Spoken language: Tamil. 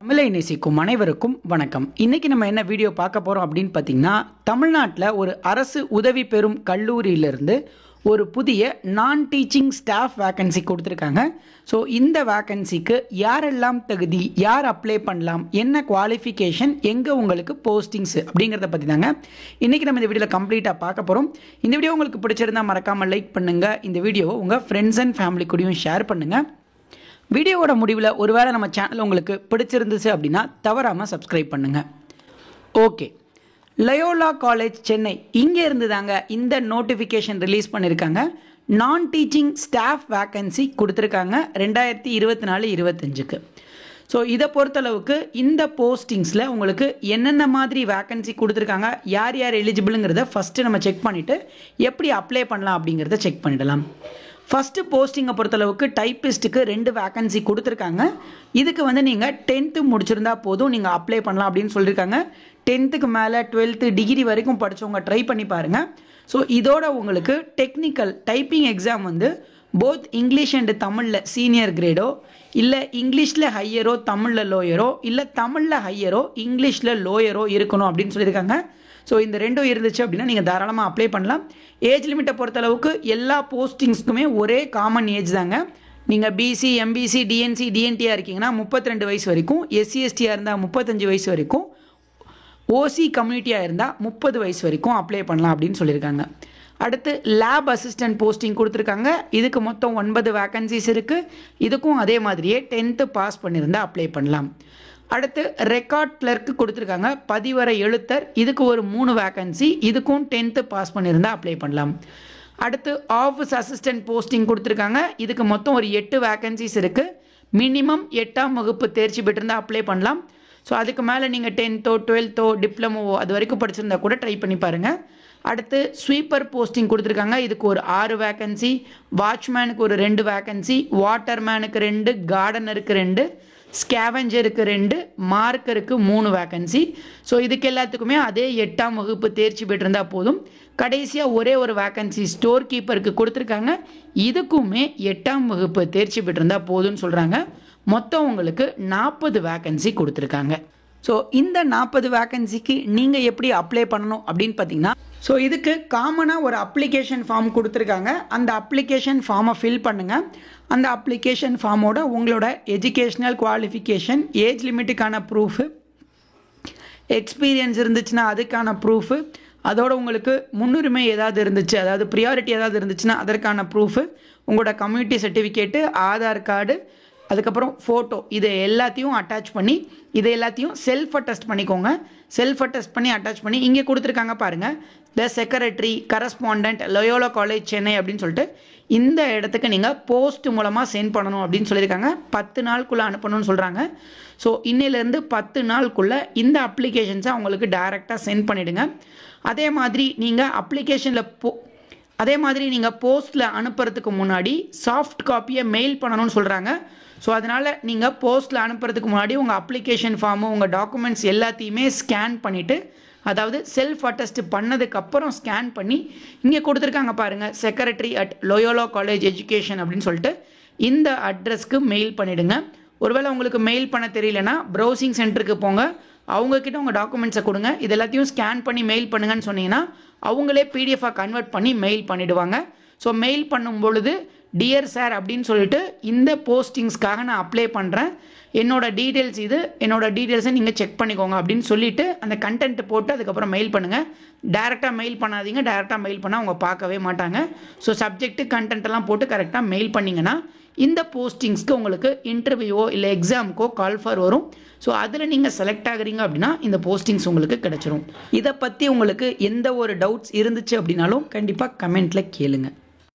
தமிழை நேசிக்கும் அனைவருக்கும் வணக்கம். இன்னைக்கு நம்ம என்ன வீடியோ பார்க்க போறோம் அப்படின்னு பார்த்தீங்கன்னா, தமிழ்நாட்டில் ஒரு அரசு உதவி பெறும் கல்லூரியிலிருந்து ஒரு புதிய நான் டீச்சிங் ஸ்டாஃப் வேக்கன்சி கொடுத்துருக்காங்க. ஸோ இந்த வேக்கன்சிக்கு யாரெல்லாம் தகுதி, யார் அப்ளை பண்ணலாம், என்ன குவாலிஃபிகேஷன், எங்கே உங்களுக்கு போஸ்டிங்ஸ் அப்படிங்கிறத பற்றி தாங்க இன்றைக்கி நம்ம இந்த வீடியோவில் கம்ப்ளீட்டாக பார்க்க போகிறோம். இந்த வீடியோ உங்களுக்கு பிடிச்சிருந்தா மறக்காமல் லைக் பண்ணுங்கள். இந்த வீடியோவை உங்கள் ஃப்ரெண்ட்ஸ் அண்ட் ஃபேமிலி கூடயும் ஷேர் பண்ணுங்கள். வீடியோவோட முடிவில் ஒருவேளை நம்ம சேனல் உங்களுக்கு பிடிச்சிருந்துச்சு அப்படின்னா தவறாமல் சப்ஸ்கிரைப் பண்ணுங்கள். ஓகே, லயோலா காலேஜ் சென்னை இங்கே இருந்து தாங்க இந்த நோட்டிஃபிகேஷன் ரிலீஸ் பண்ணியிருக்காங்க. நான் டீச்சிங் ஸ்டாஃப் வேக்கன்சி கொடுத்துருக்காங்க 2024-25க்கு. ஸோ இதை பொறுத்தளவுக்கு இந்த போஸ்டிங்ஸில் உங்களுக்கு என்னென்ன மாதிரி வேக்கன்சி கொடுத்துருக்காங்க, யார் யார் எலிஜிபிளுங்கிறத ஃபஸ்ட்டு நம்ம செக் பண்ணிவிட்டு எப்படி அப்ளை பண்ணலாம் அப்படிங்கிறத செக் பண்ணிடலாம். ஃபஸ்ட்டு போஸ்டிங்கை பொறுத்தளவுக்கு டைப்பிஸ்ட்டுக்கு 2 வேக்கன்சி கொடுத்துருக்காங்க. இதுக்கு நீங்கள் 10th முடிச்சிருந்தா போதும், நீங்கள் அப்ளை பண்ணலாம் அப்படின்னு சொல்லியிருக்காங்க. 10th மேலே 12th டிகிரி வரைக்கும் படித்தவங்க ட்ரை பண்ணி பாருங்கள். ஸோ இதோட உங்களுக்கு technical typing exam both English and தமிழில் சீனியர் கிரேடோ, இல்லை இங்கிலீஷில் ஹையரோ தமிழில் லோயரோ, இல்லை தமிழில் ஹையரோ இங்கிலீஷில் லோயரோ இருக்கணும் அப்படின்னு சொல்லியிருக்காங்க. ஸோ இந்த 2 இருந்துச்சு அப்படின்னா நீங்கள் தாராளமாக அப்ளை பண்ணலாம். ஏஜ் லிமிட்டை பொறுத்தளவுக்கு எல்லா போஸ்டிங்ஸ்க்குமே ஒரே காமன் ஏஜ் தாங்க. நீங்கள் பிசி, எம்பிசி, டிஎன்சி, டிஎன்டியாக இருக்கீங்கன்னா 32 வயசு வரைக்கும், எஸ்சி எஸ்டியாக இருந்தால் 35 வயசு வரைக்கும், ஓசி கம்யூனிட்டியாக இருந்தால் 30 வயசு வரைக்கும் அப்ளை பண்ணலாம் அப்படின்னு சொல்லியிருக்காங்க. அடுத்து லேப் அசிஸ்டன்ட் போஸ்டிங் கொடுத்துருக்காங்க. இதுக்கு மொத்தம் 9 வேக்கன்சிஸ் இருக்குது. இதுக்கும் அதே மாதிரியே 10th பாஸ் பண்ணியிருந்தால் அப்ளை பண்ணலாம். அடுத்து ரெக்கார்ட் கிளர்க்கு கொடுத்துருக்காங்க, பதிவரை எழுத்தர். இதுக்கு ஒரு 3 வேக்கன்சி. இதுக்கும் 10th பாஸ் பண்ணியிருந்தால் அப்ளை பண்ணலாம். அடுத்து ஆஃபீஸ் அசிஸ்டன்ட் போஸ்டிங் கொடுத்துருக்காங்க. இதுக்கு மொத்தம் ஒரு 8 வேக்கன்சிஸ் இருக்குது. மினிமம் 8ஆம் வகுப்பு தேர்ச்சி பெற்றிருந்தால் அப்ளை பண்ணலாம். ஸோ அதுக்கு மேலே நீங்கள் 10th 12th டிப்ளமோவோ அது வரைக்கும் படிச்சிருந்தா கூட ட்ரை பண்ணி பாருங்கள். அடுத்து ஸ்வீப்பர் போஸ்டிங் கொடுத்துருக்காங்க. இதுக்கு ஒரு 6 வேக்கன்சி. வாட்ச்மேனுக்கு ஒரு 2 வேக்கன்சி. வாட்டர்மேனுக்கு 2, கார்டனருக்கு 2, ஸ்கேவெஞ்சருக்கு 2, மார்க்கருக்கு 3 வேக்கன்சி. ஸோ இதுக்கு எல்லாத்துக்குமே அதே 8ஆம் வகுப்பு தேர்ச்சி பெற்றிருந்தால் போதும். கடைசியாக ஒரே ஒரு வேக்கன்சி ஸ்டோர் கீப்பருக்கு கொடுத்துருக்காங்க. இதுக்குமே 8ஆம் வகுப்பு தேர்ச்சி பெற்றிருந்தால் போதும்னு சொல்கிறாங்க. மொத்தம் உங்களுக்கு 40 வேக்கன்சி கொடுத்துருக்காங்க. ஸோ இந்த 40 வேக்கன்சிக்கு நீங்கள் எப்படி அப்ளை பண்ணணும் அப்படின்னு பார்த்தீங்கன்னா, ஸோ இதுக்கு காமனாக ஒரு அப்ளிகேஷன் ஃபார்ம் கொடுத்துருக்காங்க. அந்த அப்ளிகேஷன் ஃபார்மை ஃபில் பண்ணுங்கள். அந்த அப்ளிகேஷன் ஃபார்மோட உங்களோட எஜுகேஷ்னல் குவாலிஃபிகேஷன், ஏஜ் லிமிட்டுக்கான ப்ரூஃபு, எக்ஸ்பீரியன்ஸ் இருந்துச்சுன்னா அதுக்கான ப்ரூஃபு, அதோட உங்களுக்கு முன்னுரிமை ஏதாவது இருந்துச்சு, அதாவது ப்ரியாரிட்டி ஏதாவது இருந்துச்சுன்னா அதற்கான ப்ரூஃபு, உங்களோட கம்யூனிட்டி சர்டிஃபிகேட்டு, ஆதார் கார்டு, அதுக்கப்புறம் ஃபோட்டோ, இதை எல்லாத்தையும் அட்டாச் பண்ணி இதை எல்லாத்தையும் செல்ஃப் அட்டஸ்ட் பண்ணிக்கோங்க. செல்ஃப் அட்டஸ்ட் பண்ணி அட்டாச் பண்ணி இங்கே கொடுத்துருக்காங்க பாருங்கள், த secretary correspondent Loyola college Chennai அப்படின்னு சொல்லிட்டு இந்த இடத்துக்கு நீங்கள் போஸ்ட் மூலமாக சென்ட் பண்ணணும் அப்படின்னு சொல்லியிருக்காங்க. 10 நாளுக்குள்ளே அனுப்பணும்னு சொல்கிறாங்க. ஸோ இன்னிலேருந்து 10 நாளுக்குள்ளே இந்த அப்ளிகேஷன்ஸை அவங்களுக்கு டைரெக்டாக சென்ட் பண்ணிவிடுங்க. அதே மாதிரி நீங்கள் போஸ்ட்டில் அனுப்புறதுக்கு முன்னாடி சாஃப்ட் காப்பியை மெயில் பண்ணணும்னு சொல்கிறாங்க. ஸோ அதனால் நீங்கள் போஸ்ட்டில் அனுப்புறதுக்கு முன்னாடி உங்கள் அப்ளிகேஷன் ஃபார்மு, உங்கள் டாக்குமெண்ட்ஸ் எல்லாத்தையுமே ஸ்கேன் பண்ணிவிட்டு, அதாவது செல்ஃப் அட்டஸ்ட் பண்ணதுக்கப்புறம் ஸ்கேன் பண்ணி இங்கே கொடுத்துருக்காங்க பாருங்கள், secretary at Loyola college education அப்படின்னு சொல்லிட்டு இந்த அட்ரஸ்க்கு மெயில் பண்ணிவிடுங்க. ஒருவேளை உங்களுக்கு மெயில் பண்ண தெரியலனா ப்ரௌசிங் சென்டருக்கு போங்க, அவங்கக்கிட்ட உங்கள் டாக்குமெண்ட்ஸை கொடுங்க, இது எல்லாத்தையும் ஸ்கேன் பண்ணி மெயில் பண்ணுங்கன்னு சொன்னீங்கன்னா அவங்களே பிடிஎஃபாக கன்வெர்ட் பண்ணி மெயில் பண்ணிவிடுவாங்க. ஸோ மெயில் பண்ணும் பொழுது டியர் சார் அப்படின்னு சொல்லிட்டு இந்த போஸ்டிங்ஸ்க்காக நான் அப்ளை பண்ணுறேன், என்னோட டீட்டெயில்ஸை நீங்கள் செக் பண்ணிக்கோங்க அப்படின்னு சொல்லிவிட்டு அந்த கண்டென்ட் போட்டு அதுக்கப்புறம் மெயில் பண்ணுங்கள். டேரெக்டாக மெயில் பண்ணாதீங்க, டேரெக்டாக மெயில் பண்ணால் அவங்க பார்க்கவே மாட்டாங்க. ஸோ சப்ஜெக்ட்டு கண்டென்ட்டெல்லாம் போட்டு கரெக்டாக மெயில் பண்ணிங்கன்னா இந்த போஸ்டிங்ஸ்க்கு உங்களுக்கு இன்டர்வியூவோ இல்லை எக்ஸாமுக்கோ கால்ஃபர் வரும். ஸோ அதில் நீங்கள் செலக்ட் ஆகுறீங்க அப்படின்னா இந்த போஸ்டிங்ஸ் உங்களுக்கு கிடச்சிரும். இதை பற்றி உங்களுக்கு எந்த ஒரு டவுட்ஸ் இருந்துச்சு அப்படின்னாலும் கண்டிப்பாக கமெண்ட்டில் கேளுங்க.